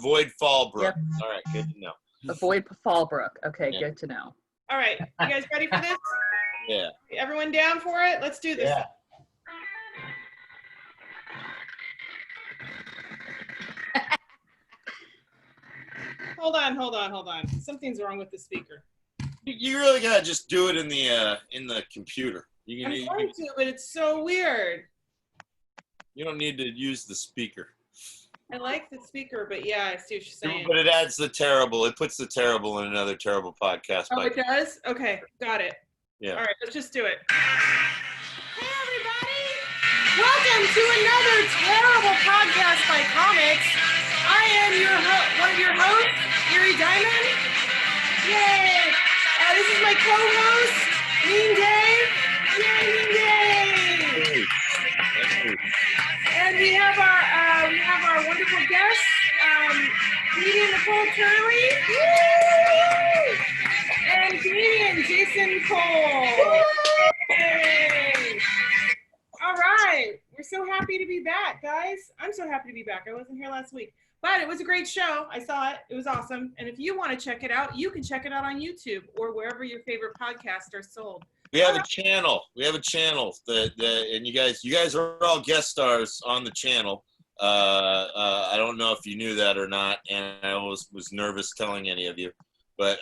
avoid Fallbrook. Yep. All right, good to know. Avoid Fallbrook. Okay, Yeah. good to know. All right, you guys ready for this? Yeah. Everyone down for it? Let's do this. Yeah. Hold on. Something's wrong with the speaker. You really gotta just do it in the computer. I'm trying to, but it's so weird. You don't need to use the speaker. I like the speaker, but yeah, I see what you're saying. But it adds the terrible. It puts the terrible in another terrible podcast. Oh, it does? Okay, got it. Yeah. All right, let's just do it. Hey, everybody! Welcome to another terrible podcast by comics. I am one of your hosts, Eerie Diamond. Yay! This is my co-host, Mean Dave. Yay, Mean Dave! And we have our wonderful guest, comedian Nicole Turley. Woo! And comedian Jason Cole. Yay! All right, we're so happy to be back, guys. I'm so happy to be back. I wasn't here last week, but it was a great show. I saw it. It was awesome. And if you want to check it out, you can check it out on YouTube or wherever your favorite podcasts are sold. We have a channel. And you guys are all guest stars on the channel. I don't know if you knew that or not, and I always was nervous telling any of you. But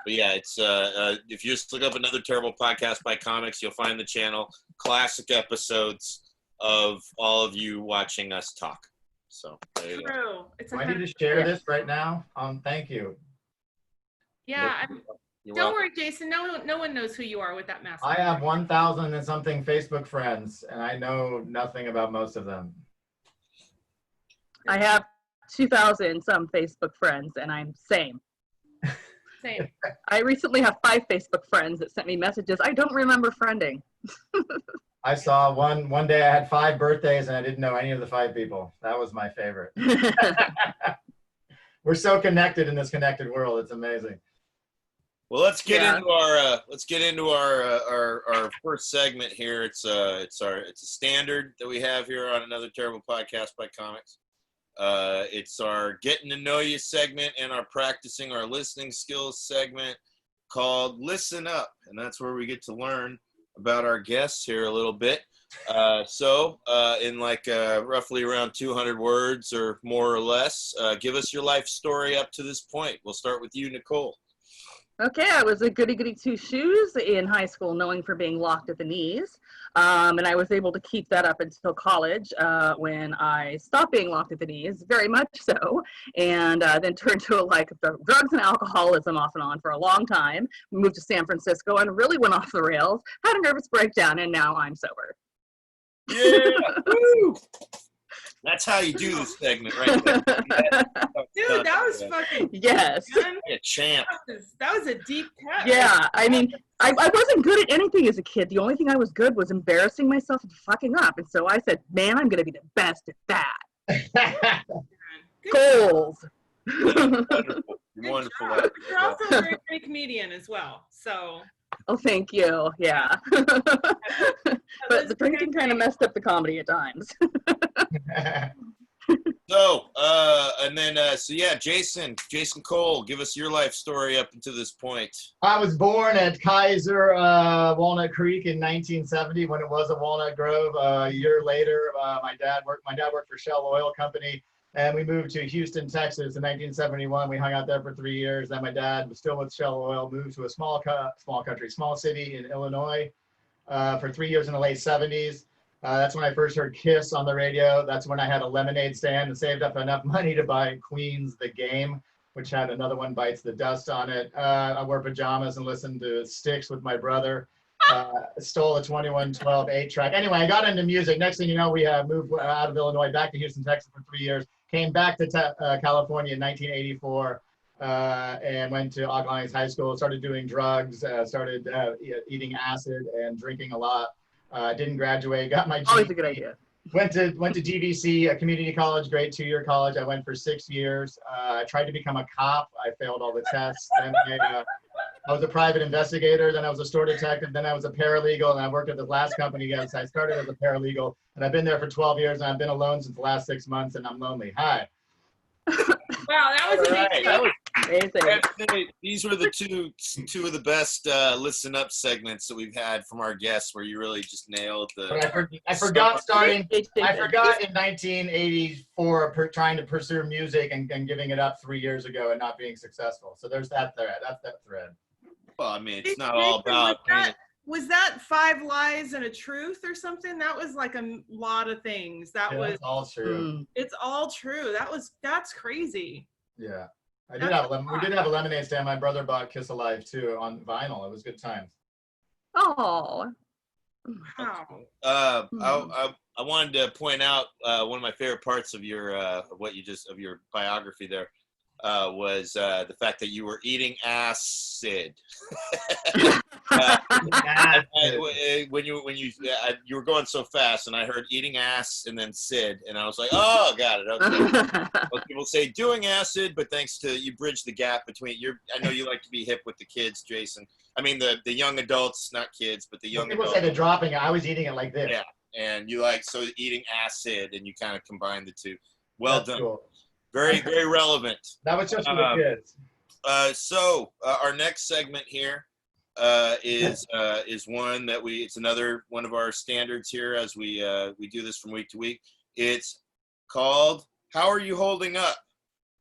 yeah, it's if you just look up Another Terrible Podcast by Comics, you'll find the channel. Classic episodes of all of you watching us talk. So there you go. Do I need to share this right now? Thank you. Yeah. Don't worry, Jason. No one knows who you are with that mask. I have 1,000 and something Facebook friends, and I know nothing about most of them. I have 2,000 some Facebook friends, and I'm same. Same. I recently have 5 Facebook friends that sent me messages I don't remember friending. I saw one day I had 5 birthdays, and I didn't know any of the 5 people. That was my favorite. We're so connected in this connected world. It's amazing. Well, let's get into our first segment here. It's a standard that we have here on Another Terrible Podcast by Comics. It's our getting to know you segment and our practicing our listening skills segment called Listen Up, and that's where we get to learn about our guests here a little bit. In roughly around 200 words or more or less, give us your life story up to this point. We'll start with you, Nicole. Okay, I was a goody-goody two-shoes in high school, known for being locked at the knees. And I was able to keep that up until college when I stopped being locked at the knees, very much so, and then turned to the drugs and alcoholism off and on for a long time. Moved to San Francisco and really went off the rails, had a nervous breakdown, and now I'm sober. Yeah! Woo! That's how you do this segment right there. Dude, that was fucking... Yes. A champ. That was a deep cut. Yeah, I mean, I wasn't good at anything as a kid. The only thing I was good was embarrassing myself and fucking up. And so I said, man, I'm going to be the best at that. Goals. You're wonderful. You're also a very great comedian as well. So... Oh, thank you. Yeah. But the drinking kind of messed up the comedy at times. Jason Cole, give us your life story up until this point. I was born at Kaiser Walnut Creek in 1970 when it was a Walnut Grove. A year later, my dad worked for Shell Oil Company, and we moved to Houston, Texas in 1971. We hung out there for 3 years. Then my dad was still with Shell Oil, moved to a small city in Illinois for 3 years in the late 70s. That's when I first heard Kiss on the radio. That's when I had a lemonade stand and saved up enough money to buy Queen's The Game, which had Another One Bites the Dust on it. I wore pajamas and listened to Styx with my brother. Stole a 2112 8-track. Anyway, I got into music. Next thing you know, we moved out of Illinois back to Houston, Texas for 3 years. Came back to California in 1984 and went to Ogden High School. Started doing drugs. Started eating acid and drinking a lot. Didn't graduate. Got my GED. Always a good idea. Went to GVC, a community college, grade 2-year college. I went for 6 years. I tried to become a cop. I failed all the tests. Then I was a private investigator. Then I was a store detective. Then I was a paralegal, and I worked at the last company. Yes, I started as a paralegal, and I've been there for 12 years, and I've been alone since the last 6 months, and I'm lonely. Hi. Wow, that was All amazing. right. That was, Amazing. these were the two of the best listen up segments that we've had from our guests, where you really just nailed the. But I forgot starting. Hey, I Jason. forgot in 1984 trying to pursue music and giving it up 3 years ago and not being successful. So there's that thread. That's that thread. Well, I mean, it's not Jason, all about. was that 5 Lies and a Truth or something? That was like a lot of things. That Yeah, was. that's all true. It's all true. That's crazy. Yeah. We did have a lemonade stand. My brother bought Kiss Alive too on vinyl. It was good times. Oh. Wow. I wanted to point out one of my favorite parts of your of your biography there was the fact that you were eating acid. When you were going so fast, and I heard eating ass and then Sid, and I was like, oh, got it. Okay. Most people say doing acid, but thanks to you, bridge the gap between I know you like to be hip with the kids, Jason. I mean the young adults, not kids, but the young people adults. say they're dropping it. I was eating it like this. Yeah, and you eating acid, and you kind of combine the two. Well That's done. cool. Very, very relevant. That was just for the kids. So our next segment here is one that it's another one of our standards here as we do this from week to week. It's called "How Are You Holding Up?"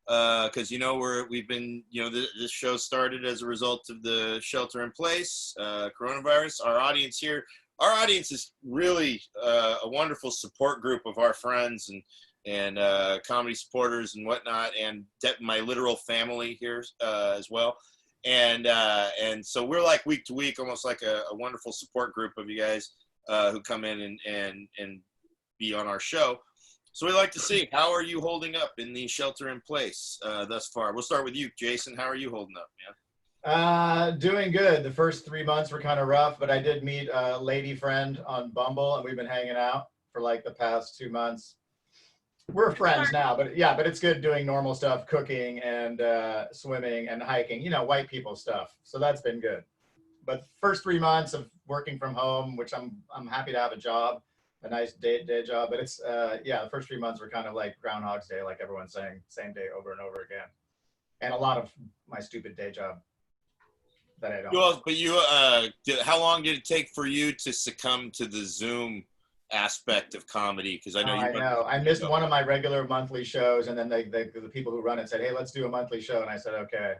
Because we've been this show started as a result of the shelter in place, coronavirus. Our audience is really a wonderful support group of our friends and comedy supporters and whatnot, and my literal family here as well. And so we're like week to week, almost like a wonderful support group of you guys who come in and be on our show. So we like to see, how are you holding up in the shelter in place thus far? We'll start with you, Jason. How are you holding up, man? Doing good. The first 3 months were kind of rough, but I did meet a lady friend on Bumble, and we've been hanging out for like the past 2 months. We're friends now, but it's good doing normal stuff, cooking and swimming and hiking, white people stuff. So that's been good. But first 3 months of working from home, which I'm happy to have a job, a nice day job. But it's the first 3 months were kind of like Groundhog's Day, like everyone's saying, same day over and over again. And a lot of my stupid day job that I don't. Well, but how long did it take for you to succumb to the Zoom aspect of comedy? Because I know I missed one of my regular monthly shows, and then the people who run it said, "Hey, let's do a monthly show," and I said, "Okay."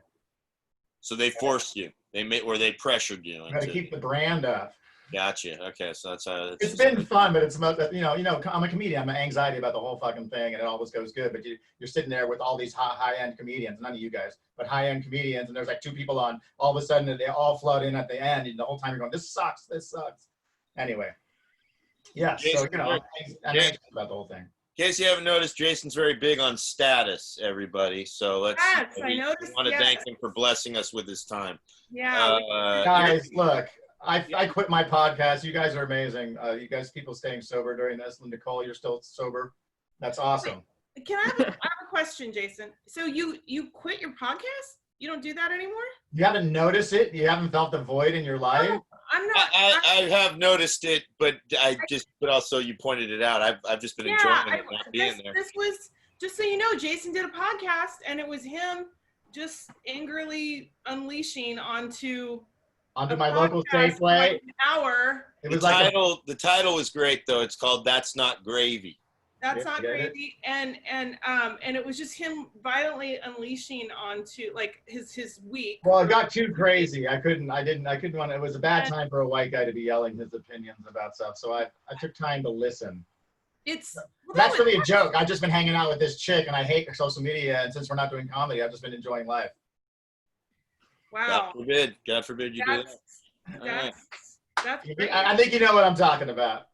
So they forced you. They pressured you. Got to keep the brand up. Gotcha. Okay, so that's how. It's been fun, but it's I'm a comedian. I'm anxiety about the whole fucking thing, and it always goes good. But you're sitting there with all these high-end comedians, none of you guys, but high-end comedians, and there's like 2 people on. All of a sudden, they all flood in at the end, and the whole time you're going, "This sucks. This sucks." Anyway. Yeah, Jason, so I'm anxious about the whole thing. In case you haven't noticed, Jason's very big on status, everybody. So let's. Yes, I noticed. We want to thank him for blessing us with his time. Yeah. Guys, look, I quit my podcast. You guys are amazing. You guys, people staying sober during this. Nicole, you're still sober. That's awesome. Can I have a question, Jason? So you quit your podcast? You don't do that anymore? You haven't noticed it? You haven't felt the void in your life? No, I'm not. I have noticed it, but but also you pointed it out. I've just been enjoying it not being there. This was, just so you know, Jason did a podcast, and it was him just angrily unleashing onto my local Safeway. Like an hour. It was the title was great though. It's called "That's Not Gravy." That's not gravy, and it was just him violently unleashing onto like his week. Well, it got too crazy. I couldn't want to. It was a bad time for a white guy to be yelling his opinions about stuff. So I took time to listen. That's really a joke. I've just been hanging out with this chick, and I hate social media. And since we're not doing comedy, I've just been enjoying life. Wow. God forbid you do that. That's great. I think you know what I'm talking about.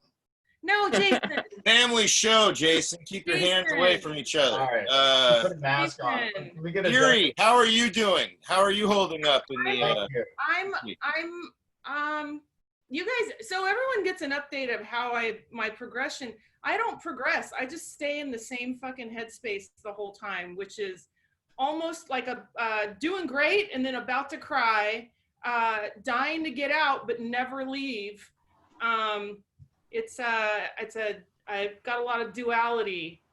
No, Jason. Family show, Jason. Keep your hands away from each other. All right. Put a mask on. Eerie, how are you doing? How are you holding up in the? You guys. So everyone gets an update of how my progression. I don't progress. I just stay in the same fucking headspace the whole time, which is almost like doing great and then about to cry, dying to get out but never leave. I've got a lot of duality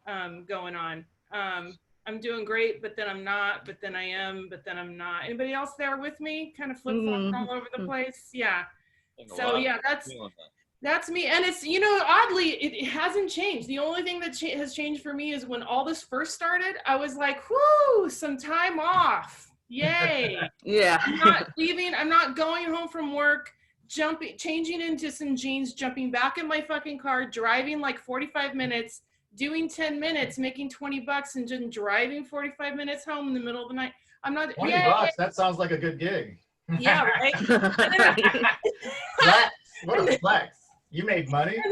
going on. I'm doing great, but then I'm not, but then I am, but then I'm not. Anybody else there with me? Kind of flip-flopping all over the place? Yeah. So yeah, that's me. And it's, you know, oddly, it hasn't changed. The only thing that has changed for me is when all this first started, I was like, whoo, some time off. Yay. Yeah. I'm not leaving. I'm not going home from work, changing into some jeans, jumping back in my fucking car, driving like 45 minutes, doing 10 minutes, making $20 and just driving 45 minutes home in the middle of the night. I'm not. $20, that sounds like a good gig. Yeah, right. Flex. What a flex. You made money.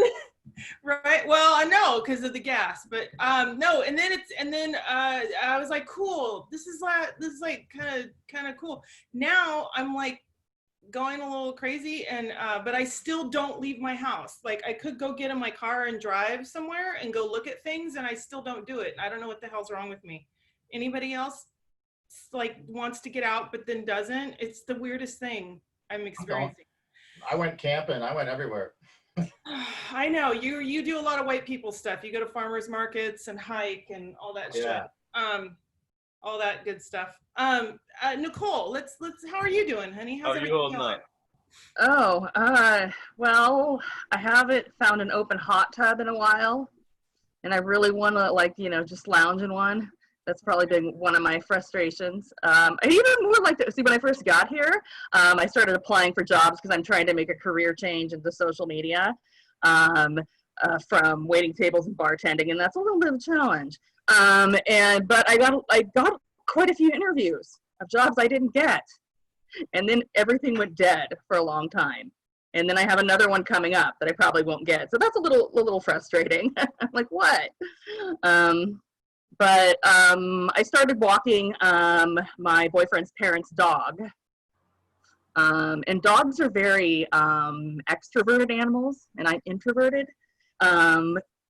Right. Well, I know because of the gas, but no. And then I was like, cool. This is like kind of cool. Now I'm like going a little crazy, and but I still don't leave my house. Like I could go get in my car and drive somewhere and go look at things, and I still don't do it. I don't know what the hell's wrong with me. Anybody else like wants to get out but then doesn't? It's the weirdest thing I'm experiencing. I went camping. I went everywhere. I know you do a lot of white people stuff. You go to farmers markets and hike and all that shit. All that good stuff. Nicole, let's how are you doing, honey? How's everything going? Oh, well, I haven't found an open hot tub in a while, and I really want to, like, you know, just lounge in one. That's probably been one of my frustrations. I even more like to see when I first got here, I started applying for jobs because I'm trying to make a career change into social media, from waiting tables and bartending, and that's a little bit of a challenge. But I got quite a few interviews of jobs I didn't get, and then everything went dead for a long time. And then I have another one coming up that I probably won't get. So that's a little frustrating. I'm like, what? But I started walking my boyfriend's parents' dog. And dogs are very extroverted animals, and I'm introverted.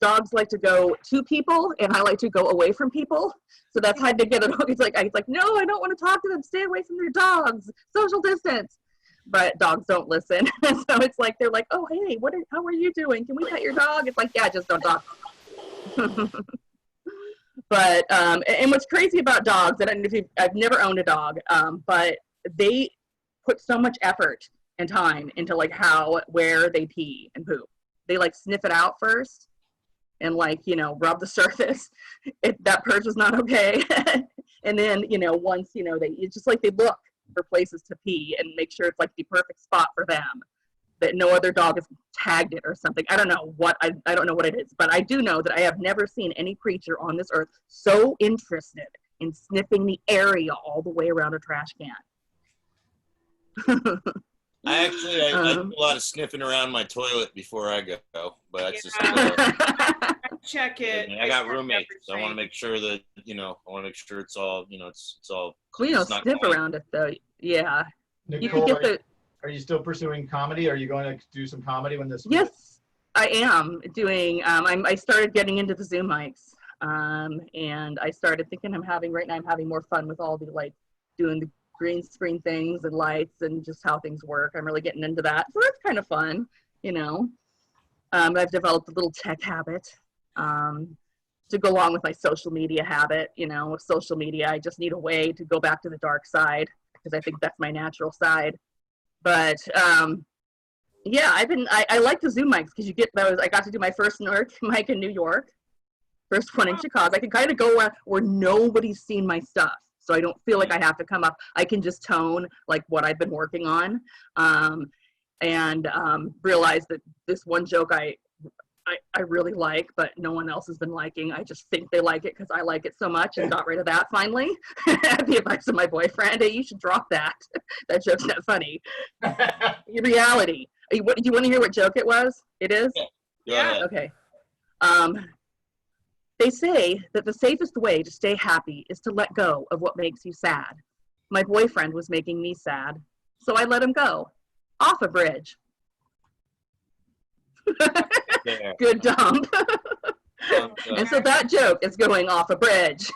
Dogs like to go to people, and I like to go away from people. So that's how to get a dog. It's like, no, I don't want to talk to them. Stay away from their dogs. Social distance. But dogs don't listen. So it's like, they're like, oh, hey, how are you doing? Can we pet your dog? It's like, yeah, just don't talk. But, and what's crazy about dogs, and I've never owned a dog, but they put so much effort and time into like where they pee and poop. They like sniff it out first and like, you know, rub the surface if that purge is not okay. And then, you know, once, you know, it's just like they look for places to pee and make sure it's like the perfect spot for them, that no other dog has tagged it or something. I don't know I don't know what it is, but I do know that I have never seen any creature on this earth so interested in sniffing the area all the way around a trash can. I do a lot of sniffing around my toilet before I go, but that's just check it. I got roommates, so I want to make sure that, you know, it's all, you know, it's all. Well, you know, sniff around it though. Yeah. Nicole, you can get are you still pursuing comedy? Are you going to do some comedy when this? Yes, I am doing. I started getting into the Zoom mics, and I started thinking I'm having more fun with all the like doing the green screen things and lights and just how things work. I'm really getting into that, so that's kind of fun, you know. I've developed a little tech habit to go along with my social media habit. You know, with social media, I just need a way to go back to the dark side because I think that's my natural side. But yeah, I like the Zoom mics because I got to do my first mic in New York, first one in Chicago. I can kind of go where nobody's seen my stuff, so I don't feel like I have to come up. I can just tone like what I've been working on, and realize that this one joke I really like, but no one else has been liking. I just think they like it because I like it so much, and got rid of that finally. At the advice of my boyfriend, hey, you should drop that. That joke's not funny. In reality, do you want to hear what joke it was? It is? Yeah. Okay. They say that the safest way to stay happy is to let go of what makes you sad. My boyfriend was making me sad, so I let him go. Off a bridge. Good dump. And so that joke is going off a bridge.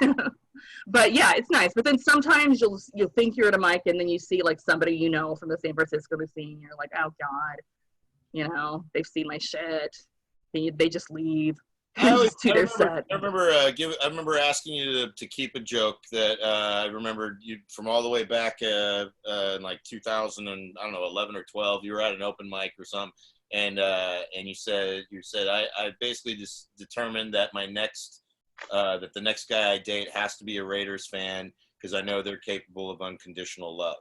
But yeah, it's nice. But then sometimes you'll think you're at a mic and then you see like somebody you know from the San Francisco scene. You're like, oh God, you know, they've seen my shit. They just leave. Tutor I remember asking you to keep a joke that I remember you from all the way back in like 2000 and I don't know 11 or 12. You were at an open mic or something, and you said I basically just determined that my next that the next guy I date has to be a Raiders fan because I know they're capable of unconditional love.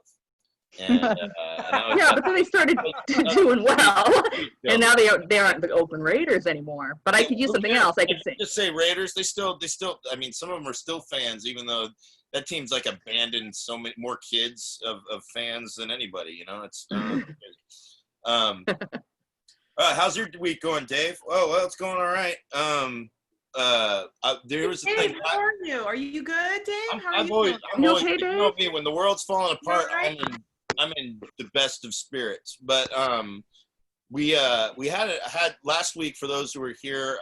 And, yeah, but then they started doing well, and now they aren't the open Raiders anymore. But I could use something else. I could say just say Raiders. They still. I mean, some of them are still fans, even though that team's like abandoned so many more kids of fans than anybody. You know, it's. How's your week going, Dave? Oh, well, it's going all right. There was a Dave, thing. how are you? Are you good, Dave? How are I'm always, okay, you know me, when the world's falling apart, right? I'm in the best of spirits. But we had last week, for those who were here,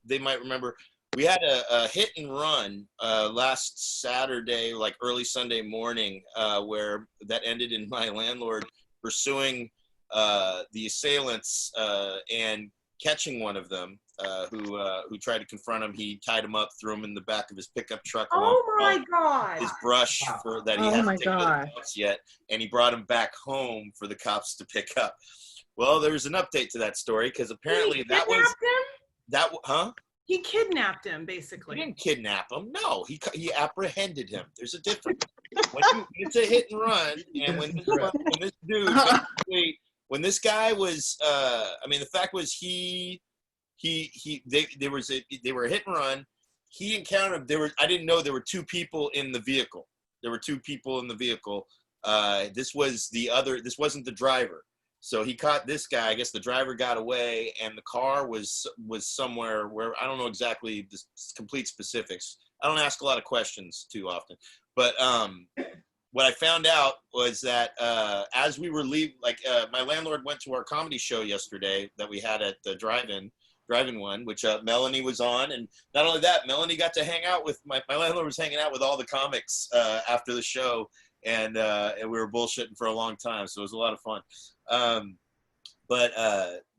they might remember, we had a hit and run last Saturday, like early Sunday morning, where that ended in my landlord pursuing the assailants and catching one of them who tried to confront him. He tied him up, threw him in the back of his pickup truck. Oh my God! His brush that he hadn't taken to the cops yet, and he brought him back home for the cops to pick up. Well, there's an update to that story because apparently He kidnapped him, basically. He didn't kidnap him. No, he apprehended him. There's a difference. It's a hit and run, and when this dude, when this guy was, I mean, the fact was they were a hit and run. He encountered I didn't know there were two people in the vehicle. There were two people in the vehicle. This wasn't the driver. So he caught this guy. I guess the driver got away, and the car was somewhere where I don't know exactly the complete specifics. I don't ask a lot of questions too often, but what I found out was that as we were leaving, my landlord went to our comedy show yesterday that we had at the drive-in one, which Melanie was on, and not only that, Melanie got to hang out with my landlord was hanging out with all the comics after the show, and we were bullshitting for a long time, so it was a lot of fun. But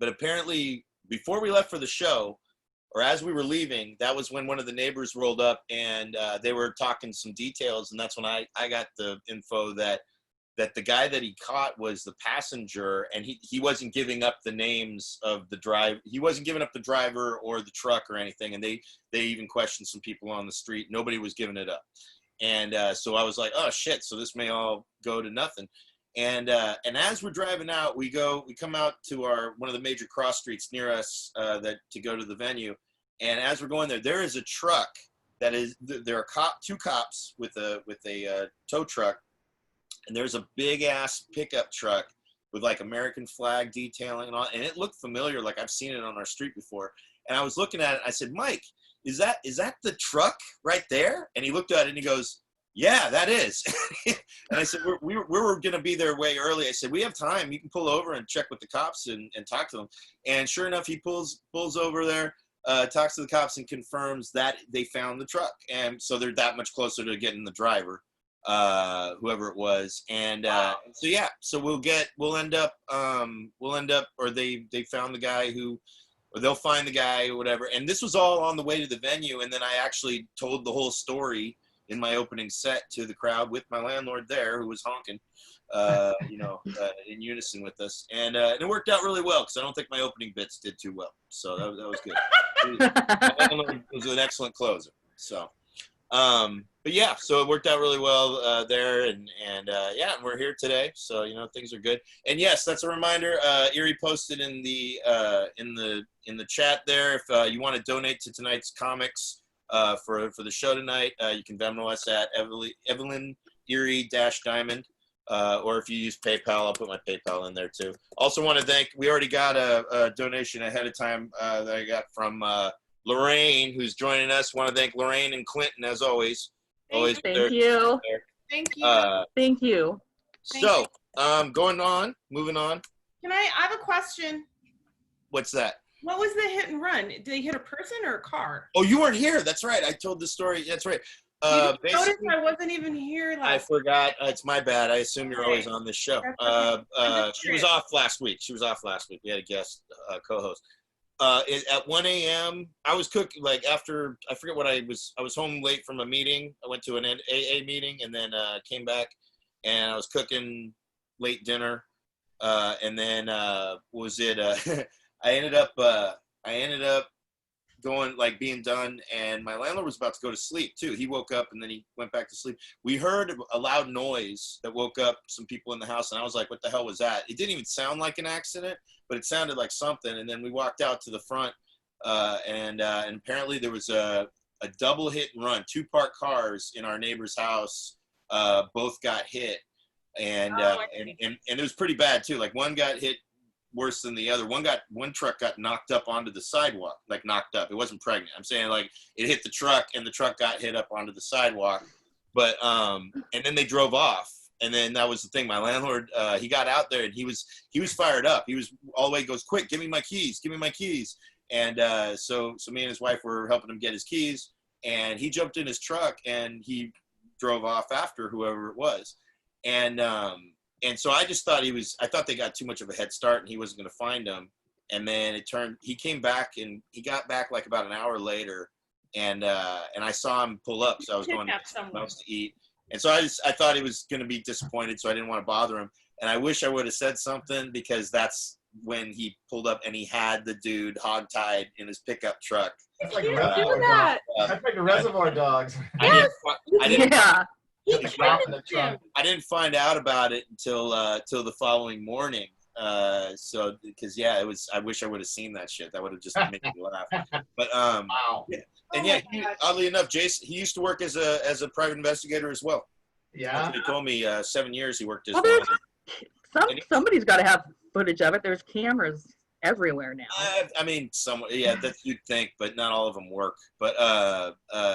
apparently before we left for the show, or as we were leaving, that was when one of the neighbors rolled up, and they were talking some details, and that's when I got the info that the guy that he caught was the passenger, and he wasn't giving up the names of the driver. He wasn't giving up the driver or the truck or anything, and they even questioned some people on the street. Nobody was giving it up. And so I was like, oh shit, so this may all go to nothing. And as we're driving out, we come out to one of the major cross streets near us to go to the venue. And as we're going there is a truck there are two cops with a tow truck, and there's a big ass pickup truck with like American flag detailing and all, and it looked familiar, like I've seen it on our street before. And I was looking at it, I said, Mike, is that the truck right there? And he looked at it and he goes, yeah, that is. And I said, we were going to be there way early. I said, we have time. You can pull over and check with the cops and talk to them. And sure enough, he pulls over there, talks to the cops, and confirms that they found the truck. And so they're that much closer to getting the driver, whoever it was. And so we'll end up, or they found the guy or they'll find the guy or whatever. And this was all on the way to the venue. And then I actually told the whole story in my opening set to the crowd with my landlord there, who was honking, in unison with us. And it worked out really well because I don't think my opening bits did too well. So that was good. It was an excellent closer. So, but yeah, so it worked out really well there. And we're here today. So, things are good. And yes, that's a reminder. Eerie posted in the chat there. If you want to donate to tonight's comics, for the show tonight, you can Venmo us at Evelyn Eerie Diamond, or if you use PayPal, I'll put my PayPal in there too. Also want to thank, we already got a donation ahead of time that I got from Lorraine, who's joining us. Want to thank Lorraine and Clinton as always. Thank you. Thank you. So, moving on. I have a question. What's that? What was the hit and run? Did they hit a person or a car? Oh, you weren't here. That's right. I told the story. That's right. You noticed I wasn't even here I forgot. It's my bad. I assume you're always on this show. She was off last week. We had a guest co-host. At 1 a.m., I was cooking, like, after, I forget what I was home late from a meeting. I went to an AA meeting and then came back, and I was cooking late dinner. And then I ended up going, like, being done, and my landlord was about to go to sleep too. He woke up and then he went back to sleep. We heard a loud noise that woke up some people in the house, and I was like, what the hell was that? It didn't even sound like an accident, but it sounded like something. And then we walked out to the front, and apparently there was a double hit and run. 2 parked cars in our neighbor's house both got hit, and it was pretty bad too. Like, one got hit worse than the other. One truck got knocked up onto the sidewalk, like knocked up. It wasn't pregnant. I'm saying, like, it hit the truck and the truck got hit up onto the sidewalk. But and then they drove off. And then that was the thing. My landlord, he got out there and he was fired up. He was all the way, goes, quick, give me my keys. And so me and his wife were helping him get his keys, and he jumped in his truck and he drove off after whoever it was. And so I just thought I thought they got too much of a head start and he wasn't going to find them. And then he came back, and he got back like about an hour later, and I saw him pull up. So I was going to get something else to eat. And so I thought he was going to be disappointed, so I didn't want to bother him. And I wish I would have said something, because that's when he pulled up and he had the dude hogtied in his pickup truck. That's like reservoir dogs. That's like the reservoir dogs. Yes. I didn't find out about it until the following morning. So, because I wish I would have seen that shit. That would have just made me laugh. But wow. And oddly enough, Jason, he used to work as a private investigator as well. Yeah. That's what he told me. 7 years he worked as well. Somebody's got to have footage of it. There's cameras everywhere now. I mean, that you'd think, but not all of them work. But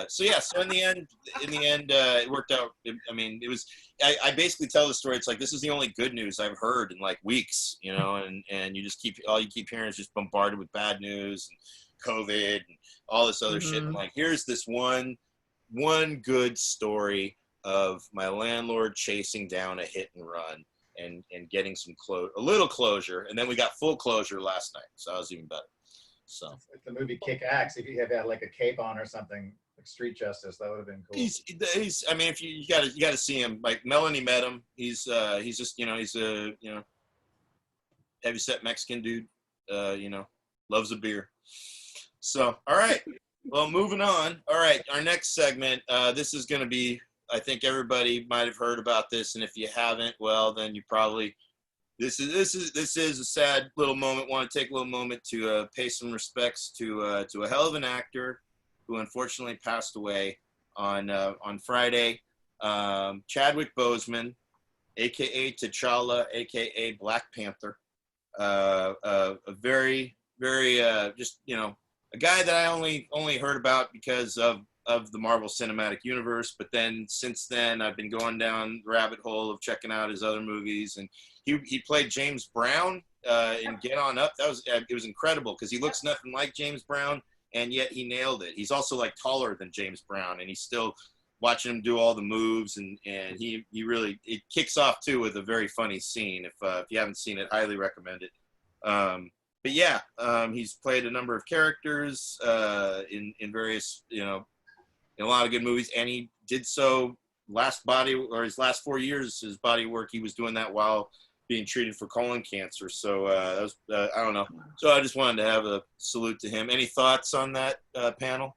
so in the end, it worked out. It was. I basically tell the story. It's like, this is the only good news I've heard in like weeks, and you just keep hearing is just bombarded with bad news and COVID and all this other shit. And like, here's this one good story of my landlord chasing down a hit and run. And getting a little closure, and then we got full closure last night, so that was even better. So it's like the movie Kick Axe. If you had like a cape on or something, like Street Justice, that would have been cool. He's. I mean, if you got to see him. Like, Melanie met him. He's just he's a heavyset Mexican dude. Loves a beer. So all right, well, moving on. All right, our next segment. This is going to be. I think everybody might have heard about this, and if you haven't, well, then you probably. This is a sad little moment. Want to take a little moment to pay some respects to a hell of an actor who unfortunately passed away on Friday. Chadwick Boseman, aka T'Challa, aka Black Panther. A very just a guy that I only heard about because of the Marvel Cinematic Universe, but then since then I've been going down the rabbit hole of checking out his other movies, and he played James Brown in Get On Up. It was incredible, because he looks nothing like James Brown, and yet he nailed it. He's also like taller than James Brown, and he's still watching him do all the moves, and he really, it kicks off too with a very funny scene. If you haven't seen it, highly recommend it. But yeah, he's played a number of characters in various in a lot of good movies, and he did so his last 4 years, his body work, he was doing that while being treated for colon cancer. So that was, I don't know. So I just wanted to have a salute to him. Any thoughts on that panel?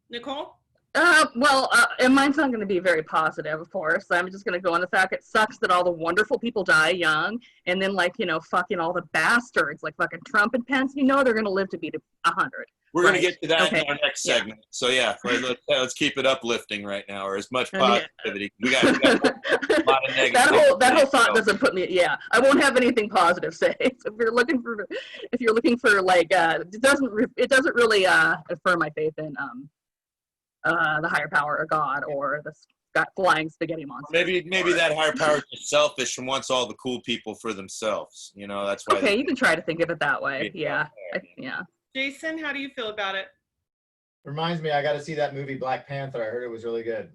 Nicole? And mine's not going to be very positive, of course. I'm just going to go on the fact it sucks that all the wonderful people die young, and then fucking all the bastards like fucking Trump and Pence, they're going to live to be 100. We're going to get to that in our next segment. So yeah, let's keep it uplifting right now, or as much positivity. We got a lot of negative. That whole thought doesn't put me. Yeah, I won't have anything positive to say. So if you're looking for like, it doesn't really affirm my faith in the higher power or God or the flying spaghetti monster. Maybe that higher power is selfish and wants all the cool people for themselves. That's why. Okay, you can try to think of it that way. Yeah. Jason, how do you feel about it? Reminds me, I got to see that movie Black Panther. I heard it was really good.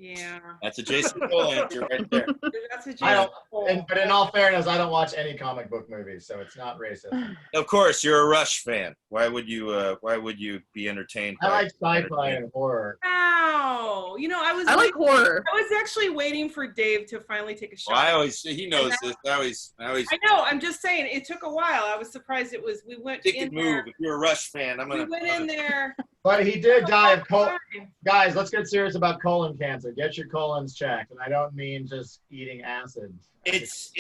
Yeah. That's a Jason Cole answer right there. That's a I Jason don't, Cole. but in all fairness, I don't watch any comic book movies, so it's not racist. Of course, you're a Rush fan. Why would you be entertained? I like sci-fi entertainment? and horror. Wow. You know, I like horror. I was actually waiting for Dave to finally take a shot. Well, he knows this. I always I know. I'm just saying it took a while. I was surprised it was. We went think in it there. move. If you're a Rush fan, We went in there. But he did die of colon. Guys, let's get serious about colon cancer. Get your colons checked, and I don't mean just eating acid. It's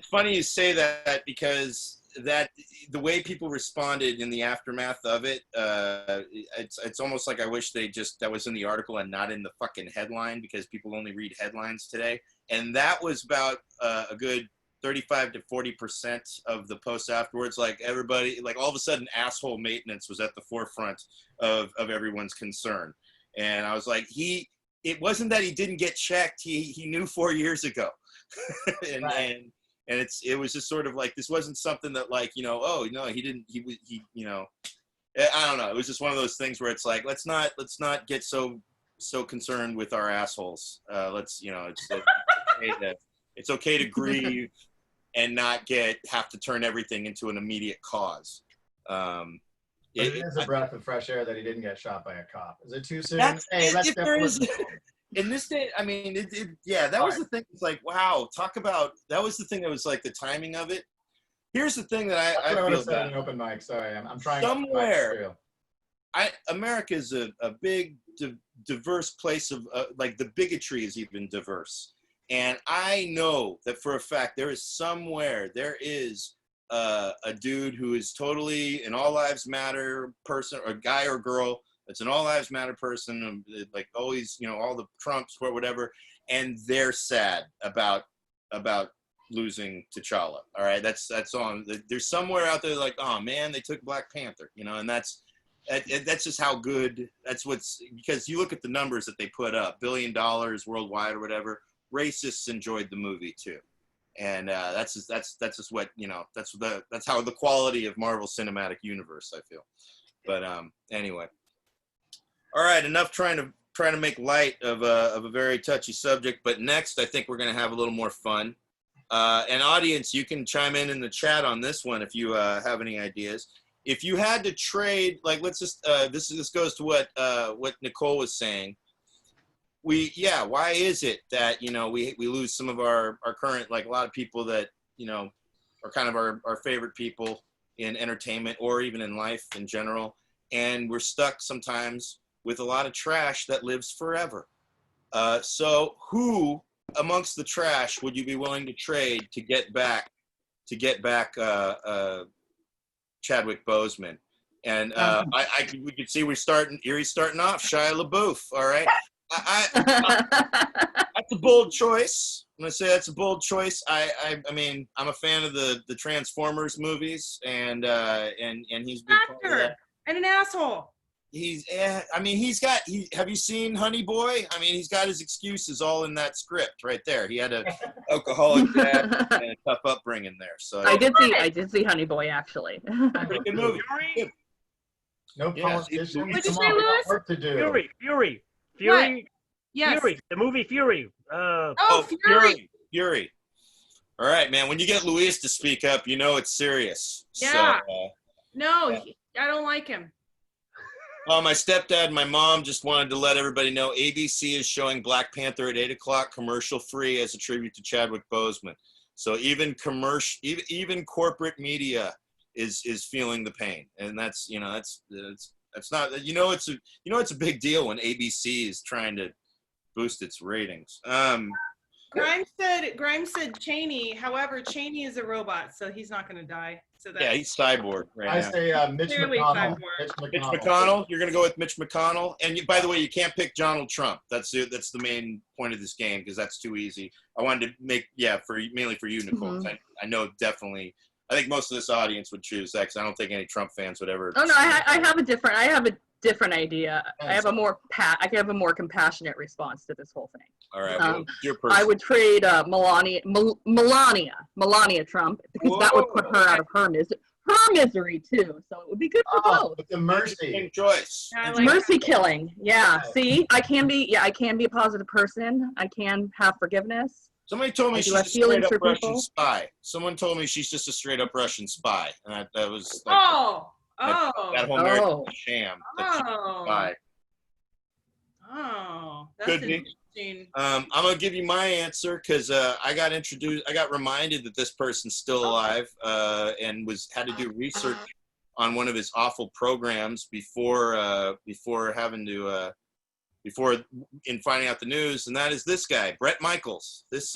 funny you say that because the way people responded in the aftermath of it, it's almost like I wish that was in the article and not in the fucking headline, because people only read headlines today. And that was about a good 35 to 40% of the posts afterwards. Like everybody, like all of a sudden, asshole maintenance was at the forefront of everyone's concern. And I was like, it wasn't that he didn't get checked. He knew 4 years ago. and Right. and it was just sort of like, this wasn't something that, like, oh no, he didn't, he I don't know. It was just one of those things where it's like, let's not get so concerned with our assholes. It's okay to grieve and not have to turn everything into an immediate cause. It is a breath of fresh air that he didn't get shot by a cop. Is it too soon? In this day, I mean, that was the thing. It's like, wow, that was the thing that was like the timing of it. Here's the thing that I feel about an open mic. Sorry, I'm trying. Somewhere, America is a big, diverse place of like the bigotry is even diverse. And I know that for a fact there is a dude who is totally an all lives matter person, or guy or girl that's an all lives matter person, like always, all the Trumps or whatever, and they're sad about losing T'Challa. All right, that's on. There's somewhere out there like, oh man, they took Black Panther, and that's just how good. Because you look at the numbers that they put up, $1 billion worldwide or whatever. Racists enjoyed the movie too, and that's just what that's how the quality of Marvel Cinematic Universe, I feel. But anyway, all right, enough trying to make light of a very touchy subject. But next, I think we're going to have a little more fun. And audience, you can chime in the chat on this one if you have any ideas. If you had to trade, like, let's just this goes to what Nicole was saying. Why is it that we lose some of our current, like, a lot of people that are kind of our favorite people in entertainment or even in life in general, and we're stuck sometimes with a lot of trash that lives forever. So who amongst the trash would you be willing to trade to get back Chadwick Boseman? And we could see Eerie's starting off Shia LaBeouf. All right. That's a bold choice. I'm gonna say that's a bold choice. I mean, I'm a fan of the Transformers movies, and he's been actor and an asshole. Have you seen Honey Boy? I mean, he's got his excuses all in that script right there. He had a alcoholic dad and a tough upbringing there. So I did see Honey Boy, actually. Pretty good movie. No politicians. What'd you say, Louis? Work to do. Fury. What? Yes. Fury. The movie Fury. Fury. All right, man. When you get Luis to speak up, it's serious. Yeah. So, no, I don't like him. well, my stepdad and my mom just wanted to let everybody know ABC is showing Black Panther at 8:00 commercial free as a tribute to Chadwick Boseman. So even corporate media is feeling the pain, and that's not it's a big deal when ABC is trying to boost its ratings. Grimes said Cheney. However, Cheney is a robot, so he's not going to die. So he's cyborg right now. I say Mitch McConnell. Mitch McConnell. You're going to go with Mitch McConnell. And by the way, you can't pick Donald Trump. That's the main point of this game, because that's too easy. I wanted to make mainly for you, Nicole. Mm-hmm. I know definitely. I think most of this audience would choose that, because I don't think any Trump fans would ever. Oh no, I have a different idea. I have a more compassionate response to this whole thing. All right, your person. I would trade Melania Trump, because that would put her out of her her misery too. So it would be good for both. With the mercy. Same choice. I It's like mercy killing. Yeah. Yeah. See, I can be a positive person. I can have forgiveness. Somebody told me I do she's have a straight feelings up for Russian people. spy. Someone told me she's just a straight up Russian spy, and that was like that whole marriage was a sham. That she's a spy. That's Could be. interesting. I'm gonna give you my answer because I got reminded that this person's still alive, and had to do research on one of his awful programs before finding out the news, and that is this guy, Bret Michaels. This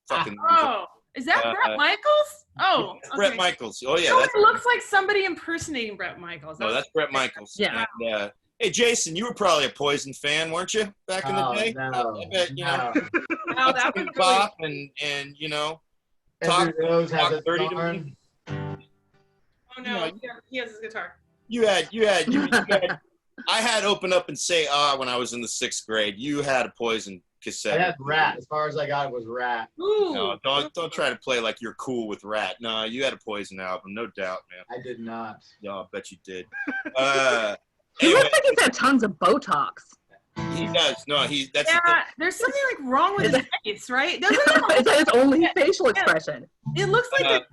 fucking. Oh, is that Bret Michaels? Oh, okay. Bret Michaels. Oh yeah, No, it looks like somebody impersonating Bret Michaels. No, that's Bret Michaels. Yeah. And, hey, Jason, you were probably a Poison fan, weren't you, back in the day? No, I bet, you know. No, that was Bop and you know. Every rose has talk its dirty to thorn. me. Oh no, he has his guitar. You had I had Open Up and Say Ah when I was in the 6th grade. You had a Poison cassette. I had Rat. As far as I got, it was Rat. Ooh. No, don't try to play like you're cool with Rat. No, you had a Poison album, no doubt, man. I did not. No, I bet you did. He Anyway, looks like he's had tons of Botox. he does. No, that's Yeah, there's something like wrong with his face, right? Doesn't it? Is that his only facial expression? It looks like let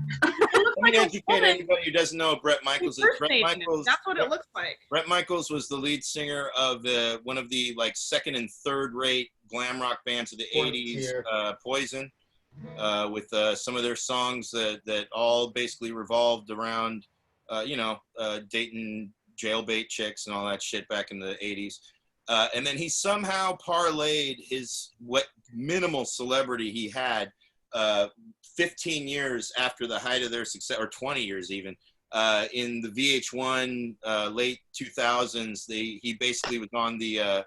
me a educate woman anybody who doesn't know what Bret Michaels is. Bret impersonating him. Michaels. That's what it looks like. Bret Michaels was the lead singer of one of the like second and third rate glam rock bands of the Fourth 80s, tier. Poison, with some of their songs that all basically revolved around, dating jailbait chicks and all that shit back in the 80s. And then he somehow parlayed what minimal celebrity he had 15 years after the height of their success, or 20 years even, in the VH1 late 2000s. He basically was on the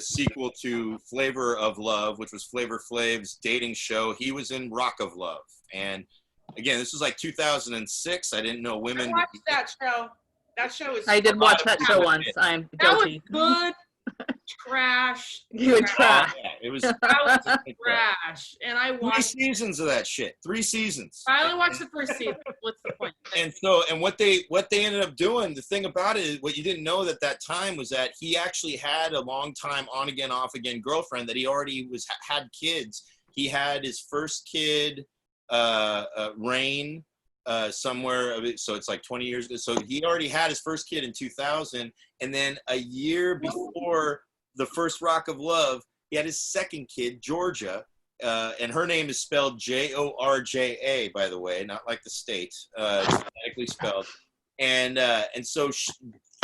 sequel to Flavor of Love, which was Flavor Flav's dating show. He was in Rock of Love. And again, this was like 2006. I didn't know women. I watched that show. That show is. I did watch that show once. I'm guilty. That was good. Trash. You would try. Yeah, it was. That was trash. And I 3 watched. seasons of that shit. 3 seasons. I only watched the first season. What's the point? And what they ended up doing, the thing about it is, what you didn't know at that time was that he actually had a long time on again, off again girlfriend that he already had kids. He had his first kid, Rain, somewhere. So it's like 20 years ago. So he already had his first kid in 2000, and then a year before the first Rock of Love, he had his second kid, Georgia. And her name is spelled Georgia, by the way, not like the state. It's phonetically spelled. And so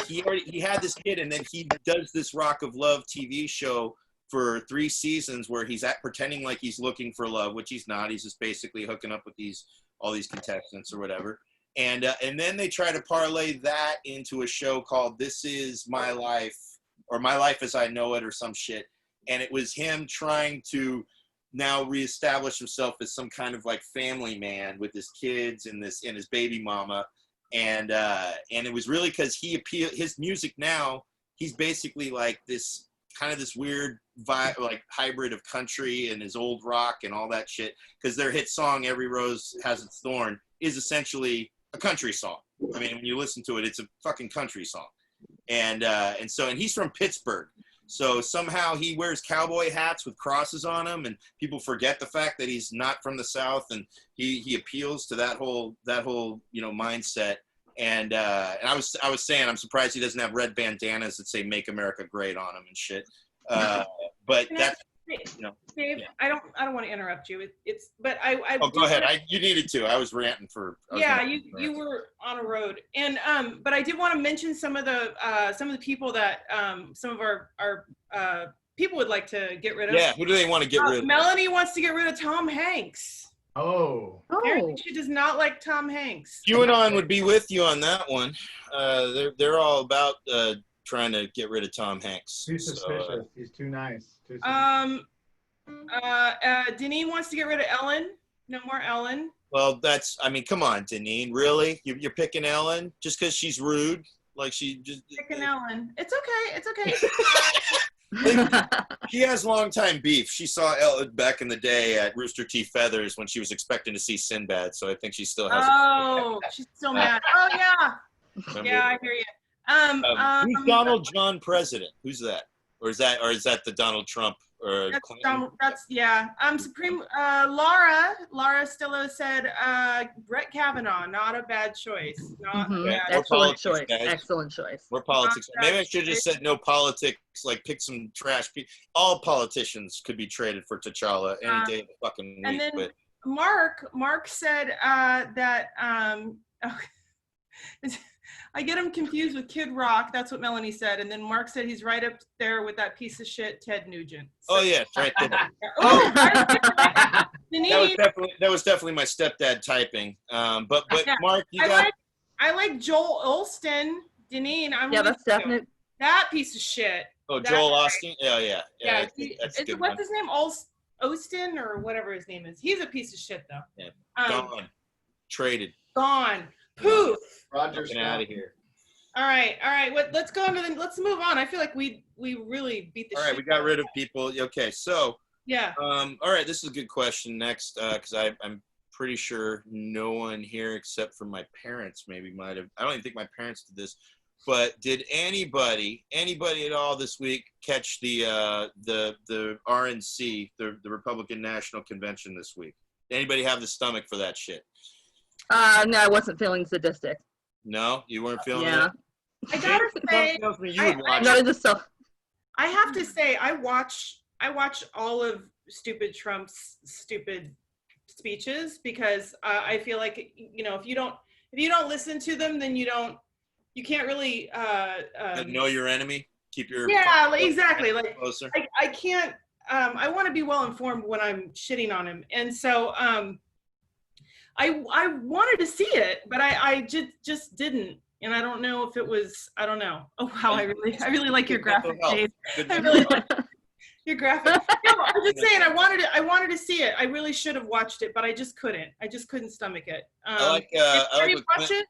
he had this kid, and then he does this Rock of Love TV show for 3 seasons where he's pretending like he's looking for love, which he's not. He's just basically hooking up with all these contestants or whatever. And then they try to parlay that into a show called This Is My Life, or My Life as I Know It, or some shit. And it was him trying to now reestablish himself as some kind of like family man with his kids and his baby mama. And it was really because his music now, he's basically like this kind of this weird vibe, like hybrid of country and his old rock and all that shit. Because their hit song, Every Rose Has Its Thorn, is essentially a country song. I mean, when you listen to it, it's a fucking country song. And he's from Pittsburgh. So somehow he wears cowboy hats with crosses on them, and people forget the fact that he's not from the South, and he appeals to that whole mindset. And I was saying, I'm surprised he doesn't have red bandanas that say "Make America Great" on them and shit. But that's, Dave, yeah. I don't want to interrupt you. But I go ahead. You needed to. I was ranting for. You were on a road, and but I did want to mention some of the people that some of our people would like to get rid of. Yeah, who do they want to get rid of? Melanie wants to get rid of Tom Hanks. Apparently she does not like Tom Hanks. QAnon would be with you on that one. They're all about trying to get rid of Tom Hanks. Too suspicious. He's too nice. Deneen wants to get rid of Ellen. No more Ellen. Well, come on, Deneen. Really? You're picking Ellen just because she's rude? Like she just... Picking Ellen. It's okay. She has long-time beef. She saw Ella back in the day at Rooster Teeth Feathers when she was expecting to see Sinbad, so I think she still has. Oh, she's still mad. Oh yeah, yeah, I hear you. Who's Donald John President? Who's that? Or is that the Donald Trump or Clinton? That's Supreme Laura Stillo said Brett Kavanaugh, not a bad choice. Not Mhm. a bad Excellent politics, choice. guys. Excellent choice. More politics. Not Maybe I bad should have just choice. said no politics. Like pick some trash. All politicians could be traded for T'Challa any day of the fucking week. And then but Mark said that I get him confused with Kid Rock. That's what Melanie said. And then Mark said he's right up there with that piece of shit Ted Nugent. So, oh yeah, it's right there. oh, That was definitely my stepdad typing. But Yeah. Mark, I like Joel Olsten. Deneen, Yeah, that's definite. That piece of shit. Joel Osteen. Yeah. That's a good What's one. his name? Osteen or whatever his name is. He's a piece of shit though. Yeah. Gone. Traded. Gone. Poof. Roger, Get out of here. All right. Let's go on to let's move on. I feel like we really beat the shit. All right, we got rid of people. Okay, so Yeah. all right, this is a good question next, because I'm pretty sure no one here except for my parents maybe might have. I don't even think my parents did this, but did anybody at all this week catch the RNC, the Republican National Convention this week? Anybody have the stomach for that shit? No, I wasn't feeling sadistic. No, you weren't feeling Yeah. it. I gotta say, Tells me you would watch Not it. into self. I have to say, I watch all of stupid Trump's stupid speeches because I feel like if you don't listen to them, then you can't really Know your enemy. Keep your exactly closer. I can't I want to be well informed when I'm shitting on him, and so I wanted to see it, but I just didn't. And I don't know if it was, I don't know. Oh, wow. I really like your graphic, Dave. I really like your graphic. No, I'm just saying, I wanted to see it. I really should have watched it, but I just couldn't. I just couldn't stomach it. I like watch it?